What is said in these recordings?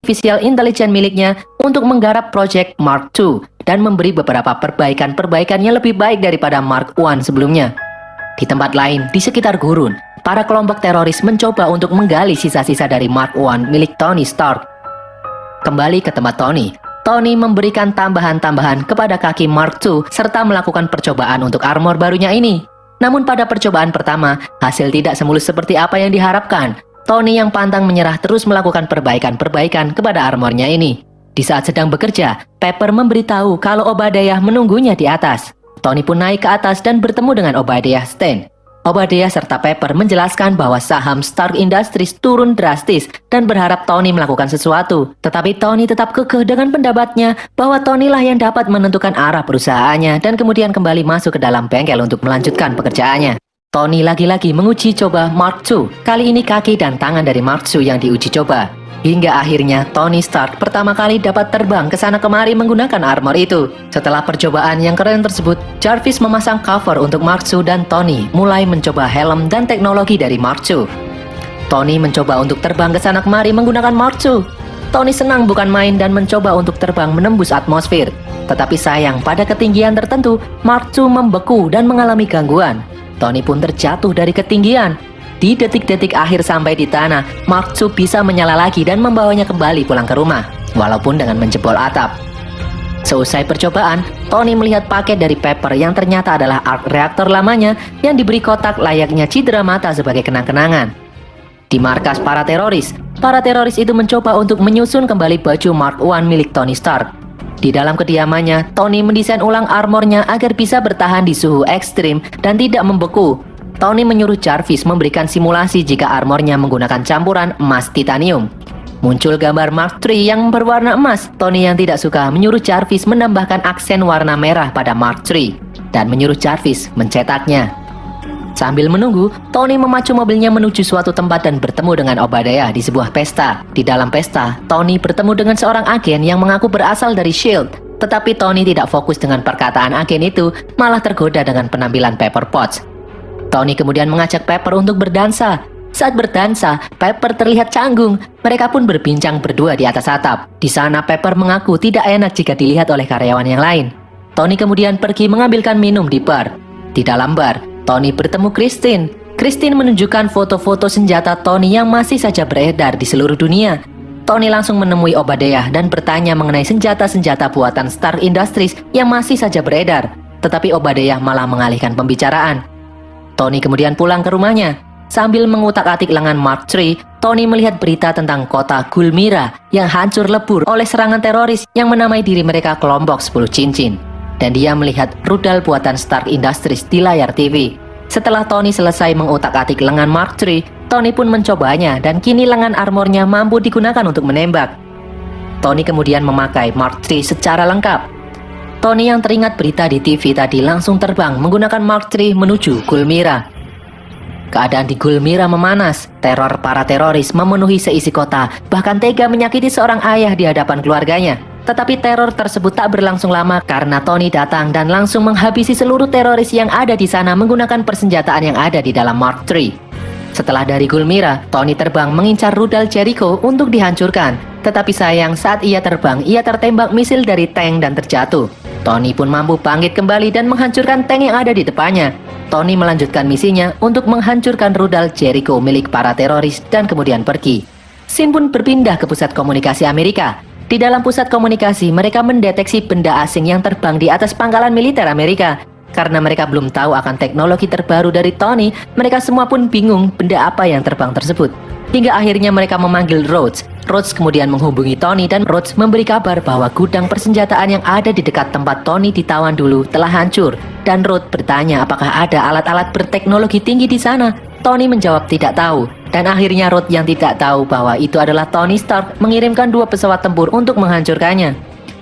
artificial intelligence miliknya untuk menggarap proyek Mark II dan memberi beberapa perbaikan-perbaikan yang lebih baik daripada Mark I sebelumnya. Di tempat lain, di sekitar gurun, para kelompok teroris mencoba untuk menggali sisa-sisa dari Mark I milik Tony Stark. Kembali ke tempat Tony memberikan tambahan-tambahan kepada kaki Mark II serta melakukan percobaan untuk armor barunya ini. Namun pada percobaan pertama, hasil tidak semulus seperti apa yang diharapkan. Tony yang pantang menyerah terus melakukan perbaikan-perbaikan kepada armornya ini. Di saat sedang bekerja, Pepper memberitahu kalau Obadiah menunggunya di atas. Tony pun naik ke atas dan bertemu dengan Obadiah Stane. Obadiah serta Pepper menjelaskan bahwa saham Stark Industries turun drastis dan berharap Tony melakukan sesuatu. Tetapi Tony tetap kekeh dengan pendapatnya bahwa Tony lah yang dapat menentukan arah perusahaannya dan kemudian kembali masuk ke dalam bengkel untuk melanjutkan pekerjaannya. Tony lagi-lagi menguji coba Mark II. Kali ini kaki dan tangan dari Mark II yang diuji coba. Hingga akhirnya Tony Stark pertama kali dapat terbang ke sana kemari menggunakan armor itu. Setelah percobaan yang keren tersebut, Jarvis memasang cover untuk Mark II dan Tony mulai mencoba helm dan teknologi dari Mark II. Tony mencoba untuk terbang ke sana kemari menggunakan Mark II. Tony senang bukan main dan mencoba untuk terbang menembus atmosfer. Tetapi sayang, pada ketinggian tertentu, Mark II membeku dan mengalami gangguan. Tony pun terjatuh dari ketinggian. Di detik-detik akhir sampai di tanah, Mark II bisa menyala lagi dan membawanya kembali pulang ke rumah, walaupun dengan menjebol atap. Seusai percobaan, Tony melihat paket dari Pepper yang ternyata adalah arc reaktor lamanya yang diberi kotak layaknya cindera mata sebagai kenang-kenangan. Di markas para teroris itu mencoba untuk menyusun kembali baju Mark I milik Tony Stark. Di dalam kediamannya, Tony mendesain ulang armornya agar bisa bertahan di suhu ekstrim dan tidak membeku. Tony menyuruh Jarvis memberikan simulasi jika armornya menggunakan campuran emas titanium. Muncul gambar Mark III yang berwarna emas. Tony yang tidak suka menyuruh Jarvis menambahkan aksen warna merah pada Mark III dan menyuruh Jarvis mencetaknya. Sambil menunggu, Tony memacu mobilnya menuju suatu tempat dan bertemu dengan Obadiah di sebuah pesta. Di dalam pesta, Tony bertemu dengan seorang agen yang mengaku berasal dari S.H.I.E.L.D. Tetapi Tony tidak fokus dengan perkataan agen itu, malah tergoda dengan penampilan Pepper Potts. Tony kemudian mengajak Pepper untuk berdansa. Saat berdansa, Pepper terlihat canggung. Mereka pun berbincang berdua di atas atap. Di sana Pepper mengaku tidak enak jika dilihat oleh karyawan yang lain. Tony kemudian pergi mengambilkan minum di bar. Di dalam bar, Tony bertemu Christine. Christine menunjukkan foto-foto senjata Tony yang masih saja beredar di seluruh dunia. Tony langsung menemui Obadiah dan bertanya mengenai senjata-senjata buatan Stark Industries yang masih saja beredar. Tetapi Obadiah malah mengalihkan pembicaraan. Tony kemudian pulang ke rumahnya. Sambil mengutak-atik lengan Mark III, Tony melihat berita tentang kota Gulmira yang hancur lebur oleh serangan teroris yang menamai diri mereka kelompok 10 cincin. Dan dia melihat rudal buatan Stark Industries di layar TV. Setelah Tony selesai mengutak-atik lengan Mark III, Tony pun mencobanya dan kini lengan armornya mampu digunakan untuk menembak. Tony kemudian memakai Mark III secara lengkap. Tony yang teringat berita di TV tadi langsung terbang menggunakan Mark III menuju Gulmira. Keadaan di Gulmira memanas. Teror para teroris memenuhi seisi kota, bahkan tega menyakiti seorang ayah di hadapan keluarganya. Tetapi teror tersebut tak berlangsung lama karena Tony datang dan langsung menghabisi seluruh teroris yang ada di sana menggunakan persenjataan yang ada di dalam Mark III. Setelah dari Gulmira, Tony terbang mengincar rudal Jericho untuk dihancurkan. Tetapi sayang, saat ia terbang, ia tertembak misil dari tank dan terjatuh. Tony pun mampu bangkit kembali dan menghancurkan tank yang ada di depannya. Tony melanjutkan misinya untuk menghancurkan rudal Jericho milik para teroris dan kemudian pergi. Scene pun berpindah ke pusat komunikasi Amerika. Di dalam pusat komunikasi, mereka mendeteksi benda asing yang terbang di atas pangkalan militer Amerika. Karena mereka belum tahu akan teknologi terbaru dari Tony, mereka semua pun bingung benda apa yang terbang tersebut. Hingga akhirnya mereka memanggil Rhodes. Rhodes kemudian menghubungi Tony dan Rhodes memberi kabar bahwa gudang persenjataan yang ada di dekat tempat Tony ditawan dulu telah hancur. Dan Rhodes bertanya apakah ada alat-alat berteknologi tinggi di sana. Tony menjawab tidak tahu. Dan akhirnya Rhodes yang tidak tahu bahwa itu adalah Tony Stark mengirimkan 2 pesawat tempur untuk menghancurkannya.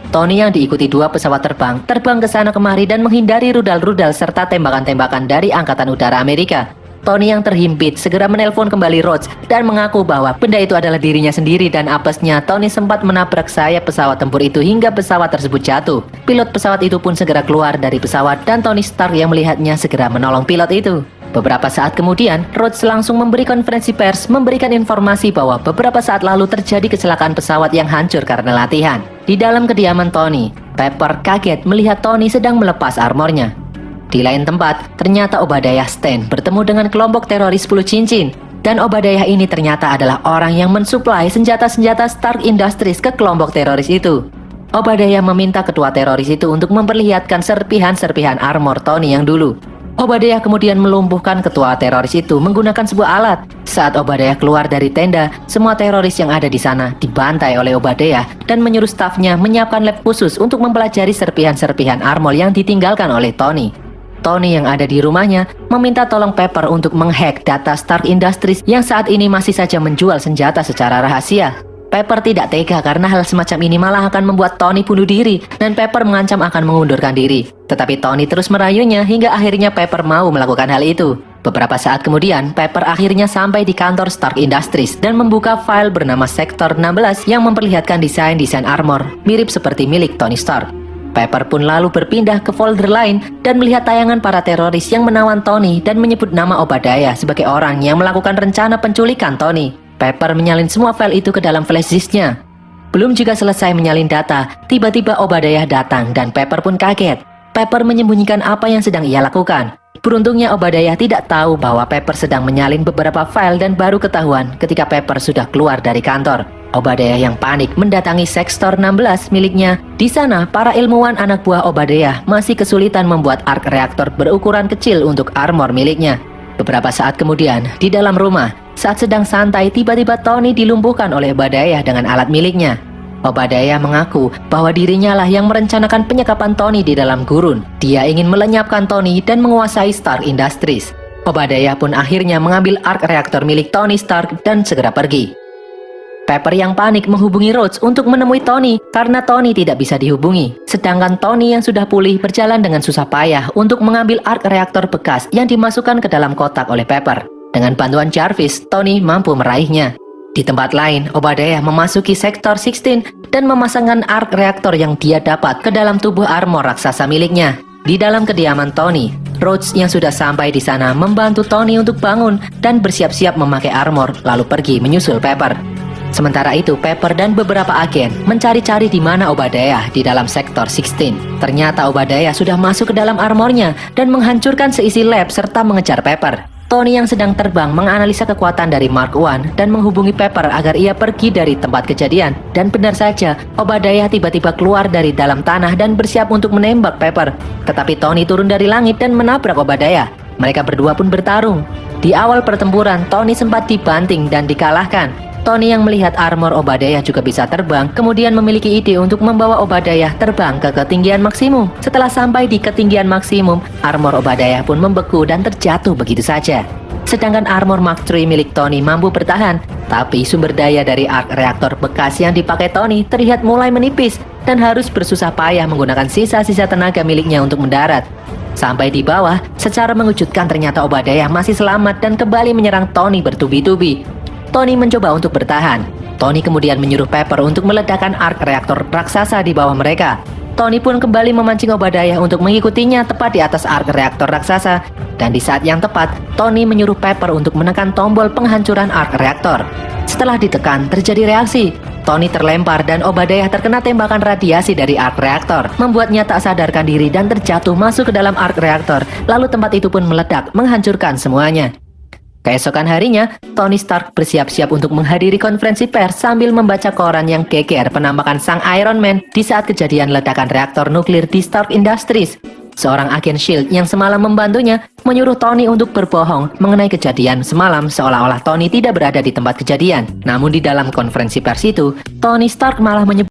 Tony yang diikuti 2 pesawat terbang ke sana kemari dan menghindari rudal-rudal serta tembakan-tembakan dari Angkatan Udara Amerika. Tony yang terhimpit segera menelpon kembali Rhodes dan mengaku bahwa benda itu adalah dirinya sendiri dan apesnya Tony sempat menabrak sayap pesawat tempur itu hingga pesawat tersebut jatuh. Pilot pesawat itu pun segera keluar dari pesawat dan Tony Stark yang melihatnya segera menolong pilot itu. Beberapa saat kemudian, Rhodes langsung memberi konferensi pers memberikan informasi bahwa beberapa saat lalu terjadi kecelakaan pesawat yang hancur karena latihan. Di dalam kediaman Tony, Pepper kaget melihat Tony sedang melepas armornya. Di lain tempat, ternyata Obadiah Stane bertemu dengan kelompok teroris 10 cincin. Dan Obadiah ini ternyata adalah orang yang mensuplai senjata-senjata Stark Industries ke kelompok teroris itu. Obadiah meminta ketua teroris itu untuk memperlihatkan serpihan-serpihan armor Tony yang dulu. Obadiah kemudian melumpuhkan ketua teroris itu menggunakan sebuah alat. Saat Obadiah keluar dari tenda, semua teroris yang ada di sana dibantai oleh Obadiah dan menyuruh stafnya menyiapkan lab khusus untuk mempelajari serpihan-serpihan armor yang ditinggalkan oleh Tony. Tony yang ada di rumahnya meminta tolong Pepper untuk menghack data Stark Industries yang saat ini masih saja menjual senjata secara rahasia. Pepper tidak tega karena hal semacam ini malah akan membuat Tony bunuh diri dan Pepper mengancam akan mengundurkan diri. Tetapi Tony terus merayunya hingga akhirnya Pepper mau melakukan hal itu. Beberapa saat kemudian, Pepper akhirnya sampai di kantor Stark Industries dan membuka file bernama Sektor 16 yang memperlihatkan desain-desain armor mirip seperti milik Tony Stark. Pepper pun lalu berpindah ke folder lain dan melihat tayangan para teroris yang menawan Tony dan menyebut nama Obadiah sebagai orang yang melakukan rencana penculikan Tony. Pepper menyalin semua file itu ke dalam flash disknya. Belum juga selesai menyalin data, tiba-tiba Obadiah datang dan Pepper pun kaget. Pepper menyembunyikan apa yang sedang ia lakukan. Beruntungnya Obadiah tidak tahu bahwa Pepper sedang menyalin beberapa file dan baru ketahuan ketika Pepper sudah keluar dari kantor. Obadiah yang panik mendatangi Sektor 16 miliknya. Di sana, para ilmuwan anak buah Obadiah masih kesulitan membuat arc reaktor berukuran kecil untuk armor miliknya. Beberapa saat kemudian, di dalam rumah, saat sedang santai, tiba-tiba Tony dilumpuhkan oleh Obadiah dengan alat miliknya. Obadiah mengaku bahwa dirinya lah yang merencanakan penyekapan Tony di dalam gurun. Dia ingin melenyapkan Tony dan menguasai Stark Industries. Obadiah pun akhirnya mengambil arc reaktor milik Tony Stark dan segera pergi. Pepper yang panik menghubungi Rhodes untuk menemui Tony karena Tony tidak bisa dihubungi. Sedangkan Tony yang sudah pulih berjalan dengan susah payah untuk mengambil arc reaktor bekas yang dimasukkan ke dalam kotak oleh Pepper. Dengan bantuan Jarvis, Tony mampu meraihnya. Di tempat lain, Obadiah memasuki Sektor 16 dan memasangkan arc reaktor yang dia dapat ke dalam tubuh armor raksasa miliknya. Di dalam kediaman Tony, Rhodes yang sudah sampai di sana membantu Tony untuk bangun dan bersiap-siap memakai armor lalu pergi menyusul Pepper. Sementara itu, Pepper dan beberapa agen mencari-cari di mana Obadiah di dalam Sektor 16. Ternyata Obadiah sudah masuk ke dalam armornya dan menghancurkan seisi lab serta mengejar Pepper. Tony yang sedang terbang menganalisa kekuatan dari Mark I dan menghubungi Pepper agar ia pergi dari tempat kejadian. Dan benar saja, Obadiah tiba-tiba keluar dari dalam tanah dan bersiap untuk menembak Pepper. Tetapi Tony turun dari langit dan menabrak Obadiah. Mereka berdua pun bertarung. Di awal pertempuran, Tony sempat dibanting dan dikalahkan. Tony yang melihat armor Obadiah juga bisa terbang, kemudian memiliki ide untuk membawa Obadiah terbang ke ketinggian maksimum. Setelah sampai di ketinggian maksimum, armor Obadiah pun membeku dan terjatuh begitu saja. Sedangkan armor Mark III milik Tony mampu bertahan, tapi sumber daya dari arc reaktor bekas yang dipakai Tony terlihat mulai menipis dan harus bersusah payah menggunakan sisa-sisa tenaga miliknya untuk mendarat. Sampai di bawah, secara mengejutkan ternyata Obadiah masih selamat dan kembali menyerang Tony bertubi-tubi. Tony mencoba untuk bertahan. Tony kemudian menyuruh Pepper untuk meledakkan arc reaktor raksasa di bawah mereka. Tony pun kembali memancing Obadiah untuk mengikutinya tepat di atas arc reaktor raksasa. Dan di saat yang tepat, Tony menyuruh Pepper untuk menekan tombol penghancuran arc reaktor. Setelah ditekan, terjadi reaksi. Tony terlempar dan Obadiah terkena tembakan radiasi dari arc reaktor, membuatnya tak sadarkan diri dan terjatuh masuk ke dalam arc reaktor. Lalu tempat itu pun meledak, menghancurkan semuanya. Keesokan harinya, Tony Stark bersiap-siap untuk menghadiri konferensi pers sambil membaca koran yang geger penampakan sang Iron Man di saat kejadian ledakan reaktor nuklir di Stark Industries. Seorang agen S.H.I.E.L.D. yang semalam membantunya menyuruh Tony untuk berbohong mengenai kejadian semalam seolah-olah Tony tidak berada di tempat kejadian. Namun di dalam konferensi pers itu, Tony Stark malah menyebut